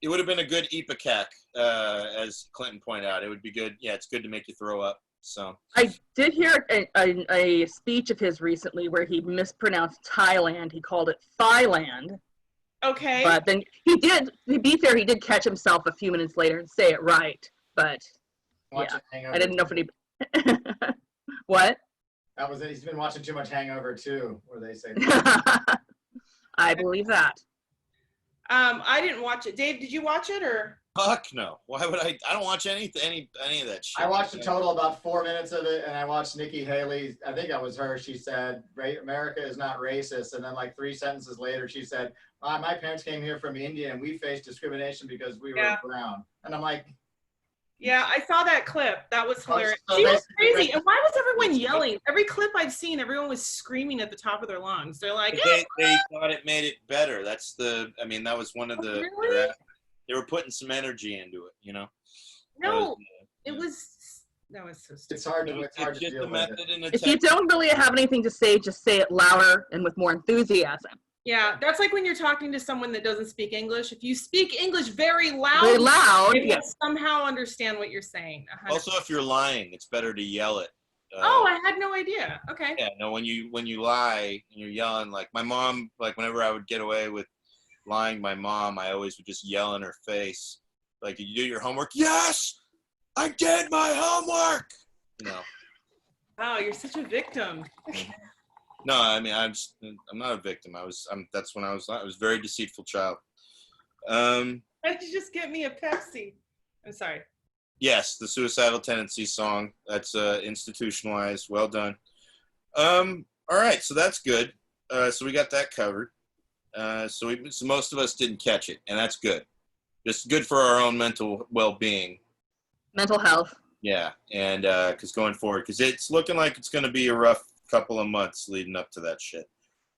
It would have been a good ipecac, as Clinton pointed out. It would be good. Yeah, it's good to make you throw up. So I did hear a speech of his recently where he mispronounced Thailand. He called it Thailand. Okay. But then he did, to be fair, he did catch himself a few minutes later and say it right. But yeah, I didn't know if any. What? That was it. He's been watching too much Hangover too, where they say. I believe that. I didn't watch it. Dave, did you watch it or? fuck no. Why would I? I don't watch any of that shit. I watched a total about 4 minutes of it, and I watched Nikki Haley. I think that was her. She said, "America is not racist," and then like 3 sentences later, she said, "My parents came here from India, and we faced discrimination because we were brown." And I'm like, yeah, I saw that clip. That was hilarious. So She was crazy. And why was everyone yelling? Every clip I've seen, everyone was screaming at the top of their lungs. They're like, they thought it made it better. That's the. I mean, that was one of the. Really? They were putting some energy into it, you know. No, that was so stupid. it's hard to It's deal just a with it. method and a If you technique. don't really have anything to say, just say it louder and with more enthusiasm. Yeah, that's like when you're talking to someone that doesn't speak English. If you speak English very loud, Very loud, they will yes. somehow understand what you're saying. 100%. Also, if you're lying, it's better to yell it. Oh, I had no idea. Okay. Yeah, no, when you lie and you're yelling, like my mom, like whenever I would get away with lying to my mom, I always would just yell in her face, like, "Did you do your homework?" "Yes, I did my homework." You know. Wow, you're such a victim. No, I mean I'm not a victim. That's when I was a very deceitful child. Why did you just get me a Pepsi? I'm sorry. Yes, the suicidal tendencies song. That's institutionalized. Well done. All right, so that's good. So we got that covered. So most of us didn't catch it, and that's good. Just good for our own mental well-being. Mental health. Yeah, and because going forward, because it's looking like it's going to be a rough couple of months leading up to that shit.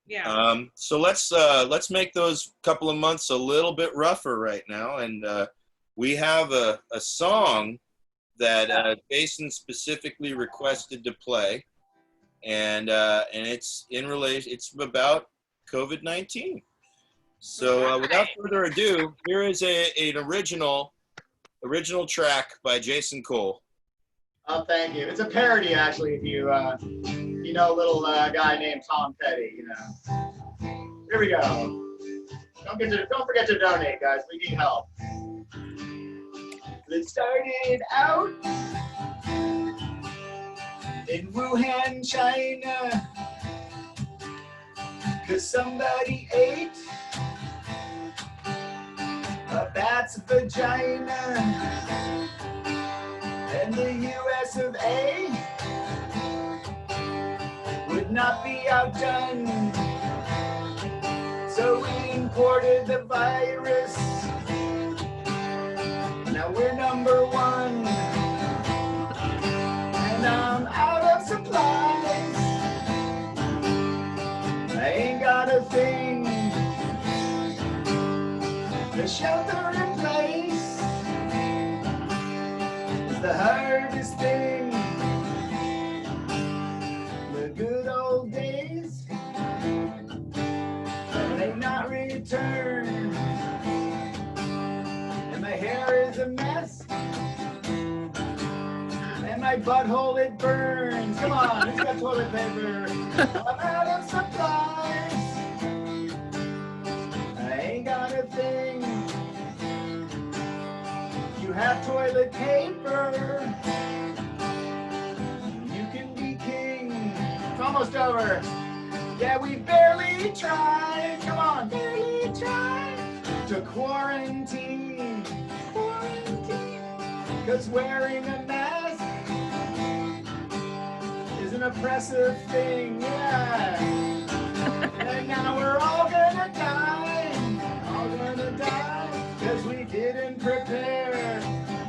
Yeah. So let's make those couple of months a little bit rougher right now, and we have a song that Jason specifically requested to play, and it's in relation. It's about COVID-19. So without further ado, here is an original track by Jason Cole. Oh, thank you. It's a parody, actually, if you know a little guy named Tom Petty, you know. Here we go. Don't forget to donate, guys. We need help. It started out in Wuhan, China, 'cause somebody ate a bat's vagina, and the US of A would not be outdone, so we imported the virus. Now we're number one, and I'm out of supplies. I ain't got a thing, the shelter in place is the hardest thing. The good old days may not return, and my hair is a mess, and my butthole it burns. Come on, who's got toilet paper? I'm out of supplies. I ain't got a thing. You have toilet paper, you can be king. It's almost over. Yeah, we barely tried. Come on, barely tried to quarantine. Quarantine. 'Cause wearing a mask is an oppressive thing. Yeah. And now we're all gonna die. All gonna die. 'Cause we didn't prepare.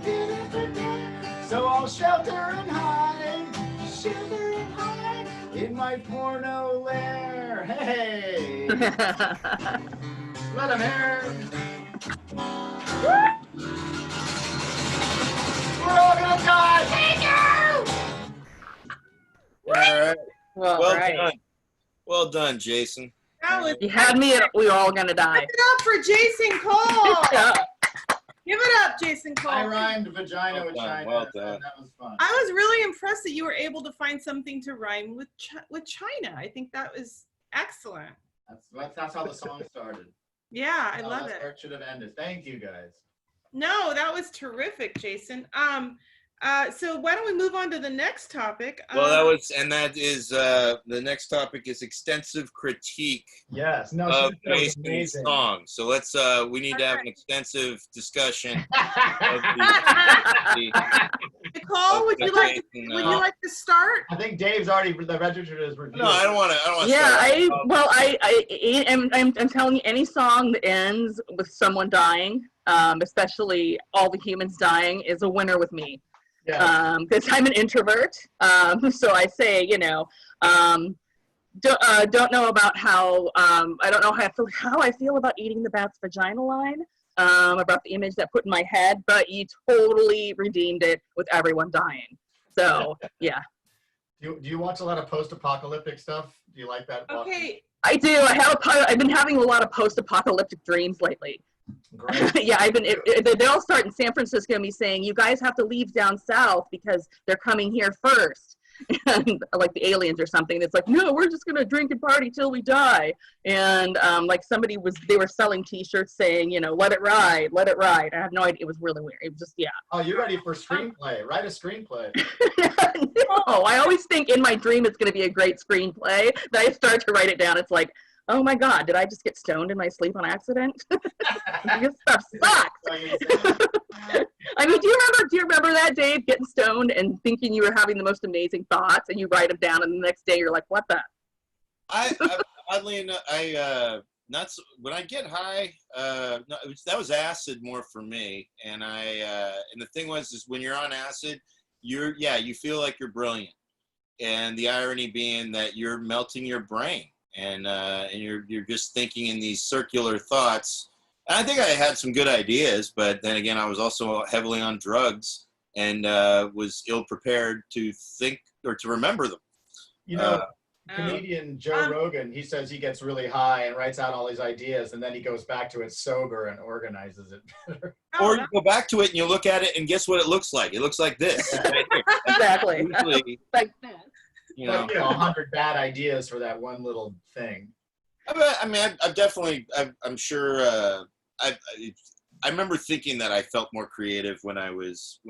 Didn't prepare. So I'll shelter and hide. Shelter and hide in my porno lair. Hey. Let him hear. We're all gonna die. Thank you. All right. Well right. done. Well done, Jason. That was You had me at we're all gonna die. Give it up for Jason Cole. Give it up, Jason Cole. I rhymed vagina with China. Well done. That was fun. I was really impressed that you were able to find something to rhyme with China. I think that was excellent. That's how the song started. Yeah, I love That's it. where it should have ended. Thank you, guys. No, that was terrific, Jason. So why don't we move on to the next topic? Well, that is the next topic is extensive critique Yes. No, of that was Jason's amazing. song. So let's we need to have an extensive discussion of Nicole, would you like to start? I think Dave's already registered his review. No, I don't want to. Yeah, start. I'm telling you, any song that ends with someone dying, especially all the humans dying, is a winner with me. Yeah. Because I'm an introvert, so I say, don't know about how I don't know how I feel about eating the bat's vagina line, about the image that put in my head, but you totally redeemed it with everyone dying. So yeah. Do you watch a lot of post-apocalyptic stuff? Do you like that? Okay. I do. I've been having a lot of post-apocalyptic dreams lately. Great. Yeah, they all start in San Francisco, me saying, you guys have to leave down south because they're coming here first. And like the aliens or something. It's like, no, we're just gonna drink and party till we die. And like they were selling T-shirts saying, let it ride, let it ride. I have no idea. It was really weird. It was just, yeah. Oh, you're ready for screenplay? Write a screenplay. No, I always think in my dream it's gonna be a great screenplay. Then I start to write it down. It's like, oh my God, did I just get stoned in my sleep on accident? This stuff sucks. I mean, do you remember that, Dave, getting stoned and thinking you were having the most amazing thoughts, and you write them down, and the next day you're like, what the? I oddly enough, when I get high, that was acid more for me, and and the thing is when you're on acid, you feel like you're brilliant, and the irony being that you're melting your brain, and you're just thinking in these circular thoughts. And I think I had some good ideas, but then again, I was also heavily on drugs and was ill prepared to think or to remember them. Comedian Joe Rogan, he says he gets really high and writes out all these ideas, and then he goes back to it sober and organizes it better. Or you go back to it and you look at it and guess what it looks like? It looks like this. Right here. Exactly. Usually, Like this. you know, Like, 100 bad ideas for that one little thing. I mean, I've definitely, I'm sure, I remember thinking that I felt more creative when I was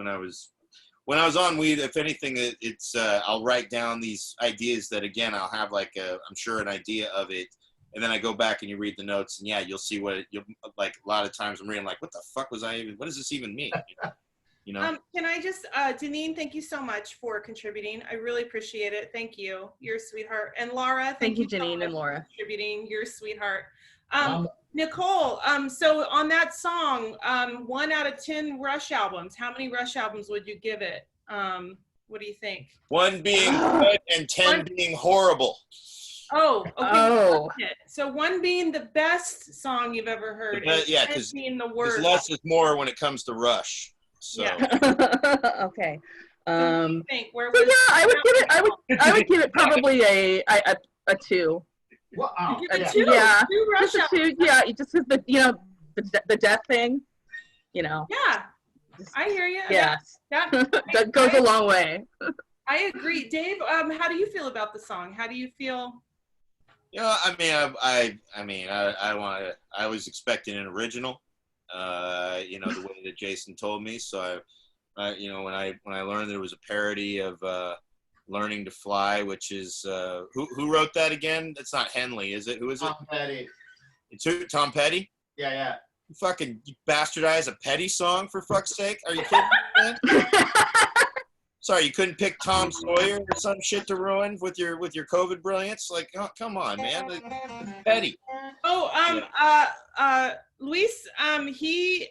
on weed. If anything, it's I'll write down these ideas that, again, I'll have like I'm sure an idea of it, and then I go back and you read the notes, and yeah, you'll see you'll like a lot of times I'm reading like, what the fuck was I even? What does this even mean? You know? Can I just, Deneen, thank you so much for contributing. I really appreciate it. Thank you. You're a sweetheart. And Laura, thank you, Janine and Laura, for contributing. You're a sweetheart. Nicole, so on that song, 1 out of 10 Rush albums, how many Rush albums would you give it? What do you think? 1 being good and 10 being horrible. Oh, okay. Oh. So 1 being the best song you've ever heard, and Yeah, 10 because being the worst. less is more when it comes to Rush. So. Yeah. Okay. So what do you think? So yeah, I would give it probably a 2. Wow. You give it Yeah. 2? Yeah. 2 Rush Just a 2. Yeah, just the the death thing, Yeah, I hear you. Yes. That goes a long way. I agree. Dave, how do you feel about the song? How do you feel? You know, I mean, I was expecting an original, you know, the way that Jason told me. So you know, when I learned there was a parody of Learning to Fly, which is who wrote that again? It's not Henley, is it? Who is it? Tom Petty. It's who? Tom Petty? Yeah. You fucking bastardize a Petty song, for fuck's sake? Are you kidding me, man? Sorry, you couldn't pick Tom Sawyer or some shit to ruin with your COVID brilliance? Like, oh, come on, man. Petty. Oh, Luis,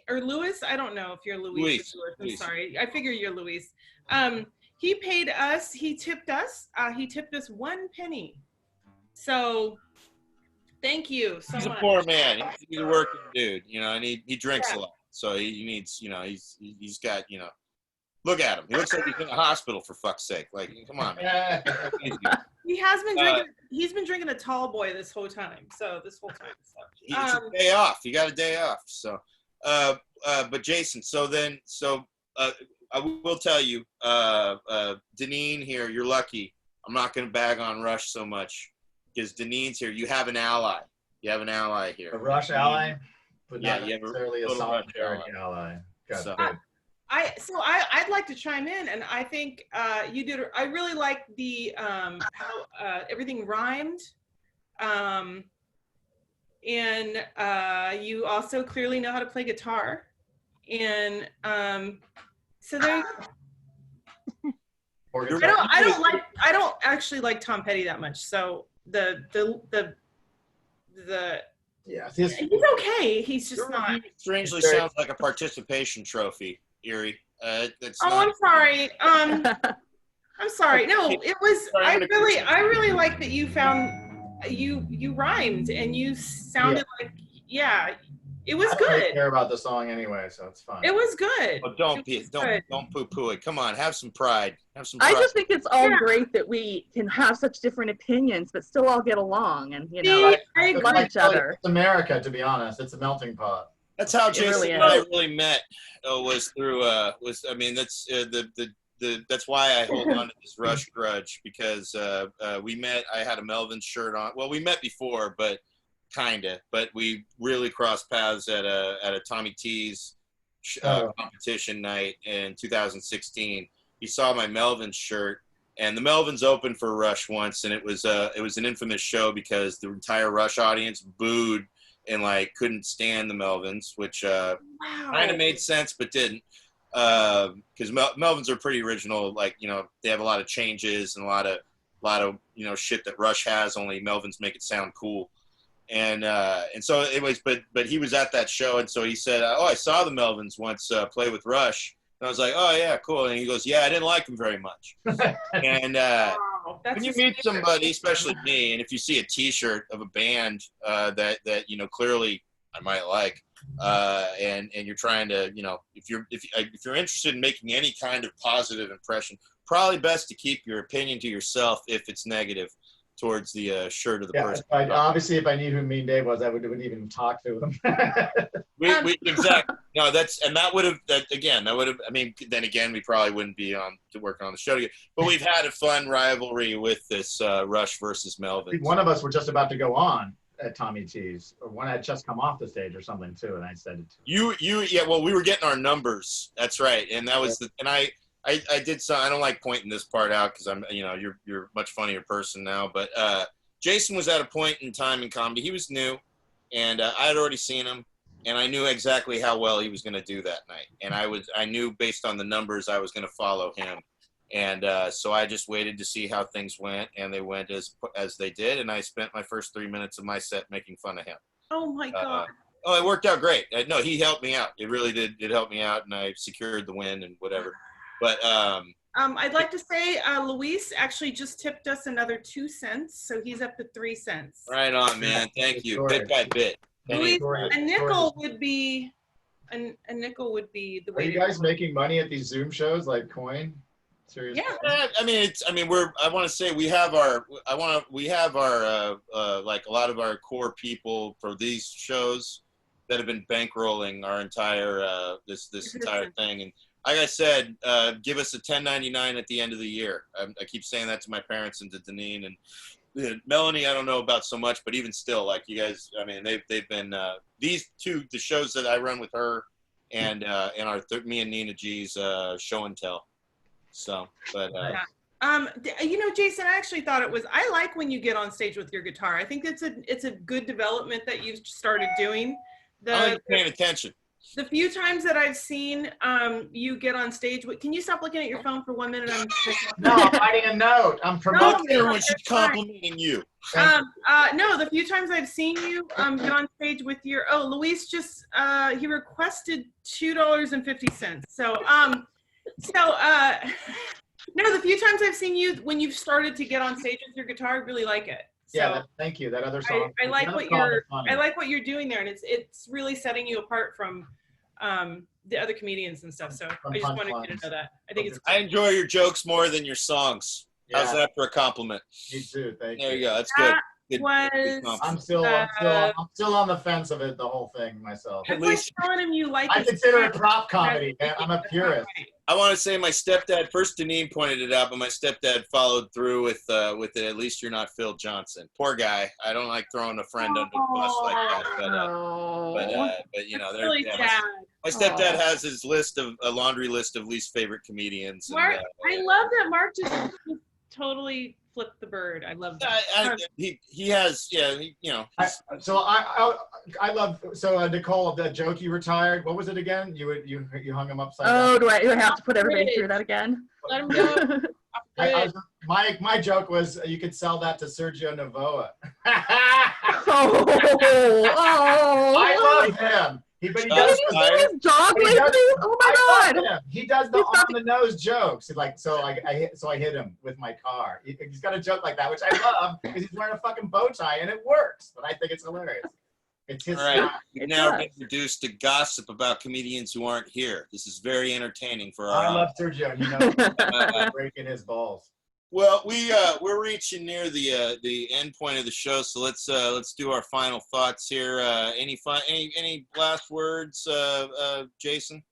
Louis, I don't know if you're Luis. I'm sorry. I figure you're Luis. He paid us, he tipped us 1 penny. So thank you so much. He's a poor man. He's a working dude, you know, and he drinks a lot. So he needs, you know, he's got, you know, look at him. He looks like he's in a hospital, for fuck's sake. Like, come on, man. He has been drinking. He's been drinking a tall boy this whole time. So. He has a day off. He got a day off. So, but Jason. So I will tell you, Deneen here. You're lucky. I'm not going to bag on Rush so much because Deneen's here. You have an ally. You have an ally here. A Rush ally, but yeah, not you have necessarily a solitary ally. So. I'd like to chime in, and I think you did. I really like the how everything rhymed, and you also clearly know how to play guitar, and so there. I don't actually like Tom Petty that much. So the yeah, he's okay. He's just not. Strangely sounds like a participation trophy. Eerie. I'm sorry. I'm sorry. No, it was. I really like that you found you rhymed and you sounded like it was good. I don't care about the song anyway, so it's fine. It was good. Oh, don't poo-poo it. Come on, have some pride. Have some pride. I just think it's all great that we can have such different opinions, but still all get along and love each other. It's America, to be honest. It's a melting pot. That's how Jason really and I really met. Was through that's why I hold on to this Rush grudge, because we met. I had a Melvin shirt on. Well, we met before, but but we really crossed paths at a Tommy T's competition night in 2016. He saw my Melvin shirt, and the Melvins opened for Rush once, and it was an infamous show because the entire Rush audience booed and like couldn't stand the Melvins, which kind of made sense but didn't, because Melvins are pretty original. Like, you know, they have a lot of changes and a lot of you know, shit that Rush has, only Melvins make it sound cool. And so anyways, but he was at that show, and so he said, oh, I saw the Melvins once play with Rush. And I was like, oh yeah, cool. And he goes, yeah, I didn't like him very much. And when you meet somebody, especially me, and if you see a T-shirt of a band that you know clearly I might like, and you're trying to, you know, if you're interested in making any kind of positive impression, probably best to keep your opinion to yourself if it's negative. towards the shirt of the Yeah, person. obviously, if I knew who Mean Dave was, I wouldn't even talk to him. We exactly. No, that would have I mean, then again, we probably wouldn't be working on the show together. But we've had a fun rivalry with this Rush versus Melvin. One of us were just about to go on at Tommy T's, or one had just come off the stage or something too, and I said it to Yeah, well, we were getting our numbers. That's right, and that was I did some. I don't like pointing this part out because I'm, you're a much funnier person now. But Jason was at a point in time in comedy. He was new, and I had already seen him, and I knew exactly how well he was going to do that night. And I knew based on the numbers I was going to follow him, and so I just waited to see how things went, and they went as they did. And I spent my first 3 minutes of my set making fun of him. Oh my God. It worked out great. No, he helped me out. It really did. It helped me out, and I secured the win and whatever. But I'd like to say Luis actually just tipped us another 2 cents, so he's up to 3 cents. Right on, man. Thank you. Bit by bit. Luis, a nickel would be the Are way. you guys making money at these Zoom shows like coin? Seriously? Yeah. I want to say we have our like a lot of our core people for these shows that have been bankrolling our entire this entire thing. And like I said, give us a 1099 at the end of the year. I keep saying that to my parents and to Deneen and Melanie. I don't know about so much, but even still, like you guys, I mean, they've been these two, the shows that I run with her and our me and Nina G's show and tell. So, but Jason, I actually thought I like when you get on stage with your guitar. I think it's a good development that you've started doing. I like paying attention. The few times that I've seen you get on stage, can you stop looking at your phone for 1 minute? No, I'm writing a note. I'm promoting. Everyone she's complimenting you. No, the few times I've seen you get on stage with your Luis just he requested $2.50. So no, the few times I've seen you when you've started to get on stage with your guitar, I really like it. So Yeah, thank you. That other song. I like what you're doing there, and it's really setting you apart from the other comedians and stuff. So I just wanted you to know that. I think it's cool. I enjoy your jokes more than your songs. Yeah. How's that for a compliment? Me too. Thank you. There you go. That's good. I'm still on the fence of it, the whole thing myself. It's like telling him you like I consider it prop comedy, man. I'm a purist. I want to say my stepdad, first Deneen pointed it out, but my stepdad followed through with it. At least you're not Phil Johnson. Poor guy. I don't like throwing a friend under the bus like that. But really sad. My stepdad has his a laundry list of least favorite comedians. Mark, I love that Mark just totally flipped the bird. I love that. He has, I love Nicole, that joke you retired. What was it again? You hung him upside down. Oh, do I have to put everybody through that again? Let him go. My joke was you could sell that to Sergio Navoa. I love him. But he does. Did you see his dog lately? Oh my God! He does the on the nose jokes. So I hit him with my car. He's got a joke like that, which I love because he's wearing a fucking bow tie and it works. But I think it's hilarious. It's his style. We've now been introduced to gossip about comedians who aren't here. This is very entertaining for our. I love Sergio. You know, breaking his balls. Well, we're reaching near the end point of the show, so let's do our final thoughts here. Any last words, Jason?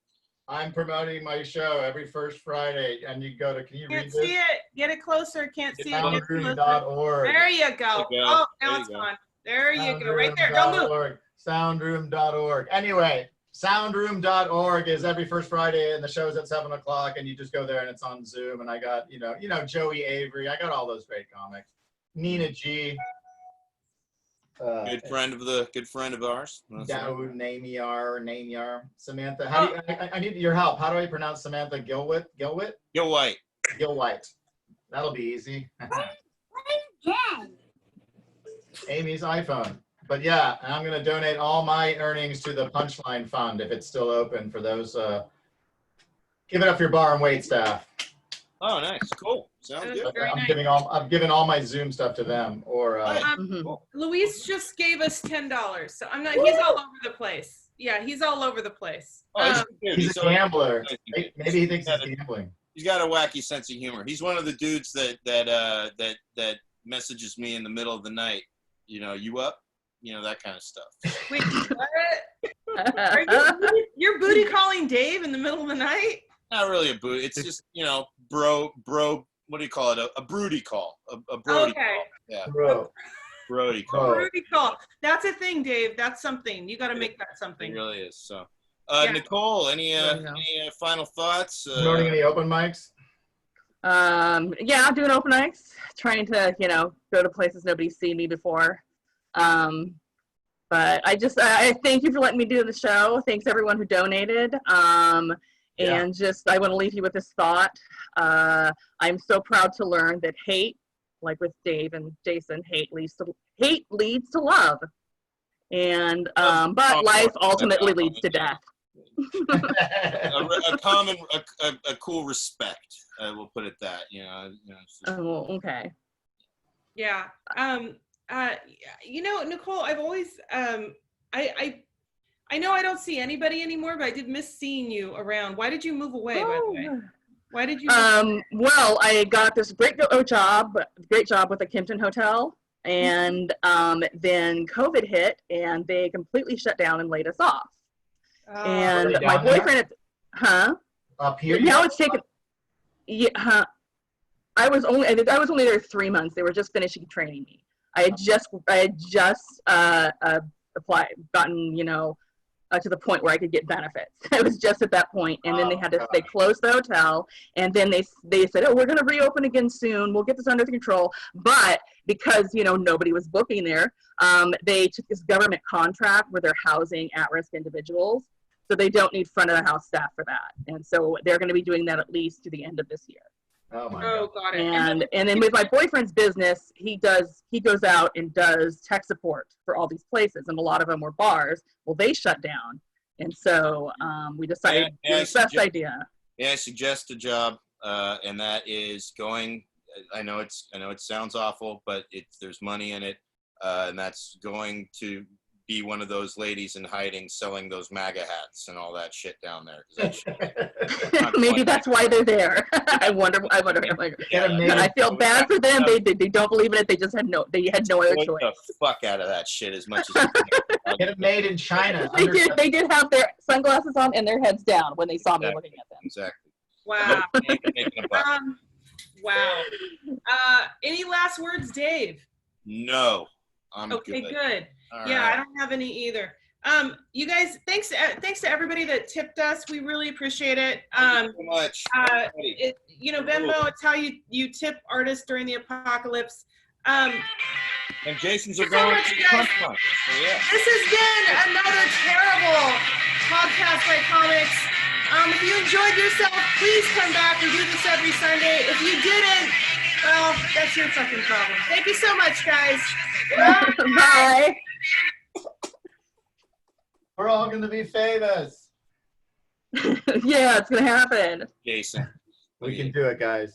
I'm promoting my show every first Friday, and you go to. Can you read this? Can't see it. Get it closer. Can't see it. Soundroom.org. There you go. Oh, now it's gone. There you go. Right there. Don't move. Soundroom.org. Anyway. Soundroom.org is every first Friday, and the show's at 7:00, and you just go there, and it's on Zoom. And I got, Joey Avery. I got all those great comics. Nina G. Good friend of ours. Daoud Namyar. Samantha. I need your help. How do I pronounce Samantha Gilwhite? Gilwhite. That'll be easy. Amy's iPhone. But yeah, and I'm going to donate all my earnings to the Punchline Fund if it's still open for those. Give it up for your bar and wait staff. Oh, nice, cool, sounds good. I'm giving all my Zoom stuff to them. Or Luis just gave us $10, so I'm not. He's all over the place. Yeah, he's all over the place. He's a gambler. Maybe he thinks he's gambling. He's got a wacky sense of humor. He's one of the dudes that messages me in the middle of the night, you up? That kind of stuff. Wait, what? You're booty calling Dave in the middle of the night? Not really a booty. It's just, bro, what do you call it? A broody call. A brody call. Yeah. Bro. Brody call. Brody call. That's a thing, Dave. That's something. You got to make that something. It really is. So, Yeah. Nicole, any final thoughts? Promoting any open mics? Yeah, doing open mics, trying to, go to places nobody's seen me before. But I thank you for letting me do the show. Thanks everyone who donated. And just, I want to leave you with this thought. I'm so proud to learn that hate, like with Dave and Jason, hate leads to love. And, but life ultimately leads to death. a cool respect. We'll put it that, Oh, okay. Yeah. Nicole, I've always, I know I don't see anybody anymore, but I did miss seeing you around. Why did you move away, by the way? Why did you? Well, I got this great job with the Kimpton Hotel, and then COVID hit, and they completely shut down and laid us off. And my boyfriend, Up here? Now it's taken. Yeah, I was only there 3 months. They were just finishing training me. I had just applied, gotten, to the point where I could get benefits. I was just at that point, and then they closed the hotel, and then they said, oh, we're going to reopen again soon. We'll get this under control. But because, nobody was booking there, they took this government contract where they're housing at-risk individuals. So they don't need front of the house staff for that. And so they're going to be doing that at least to the end of this year. Oh my God. Got it. And then with my boyfriend's business, he goes out and does tech support for all these places, and a lot of them were bars. Well, they shut down, and so we decided it was the best idea. Yeah, I suggest a job, and that is going. I know it sounds awful, but there's money in it, and that's going to be one of those ladies in hiding selling those MAGA hats and all that shit down there. Maybe that's why they're there. I wonder. I feel bad for them. They don't believe in it. They had no other choice. The fuck out of that shit as much as Get it made in China. They did have their sunglasses on and their heads down when they saw me looking at them. Exactly. Wow. Wow. Any last words, Dave? No. I'm okay, good. All yeah, right. I don't have any either. You guys, thanks to everybody that tipped us. We really appreciate it. Thank you so much. Venmo, it's how you tip artists during the apocalypse. And Jason's are going to the Trump one. So yeah. This has been another terrible podcast by Comics. If you enjoyed yourself, please come back. We do this every Sunday. If you didn't, well, that's your fucking problem. Thank you so much, guys. Bye. Bye. We're all going to be famous. Yeah, it's going to happen. Jason. We can do it, guys.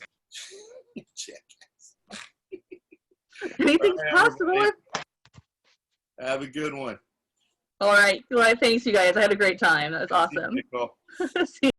Anything's possible. Have a good one. All right. Well, thanks, you guys. I had a great time. That was awesome. Cool. See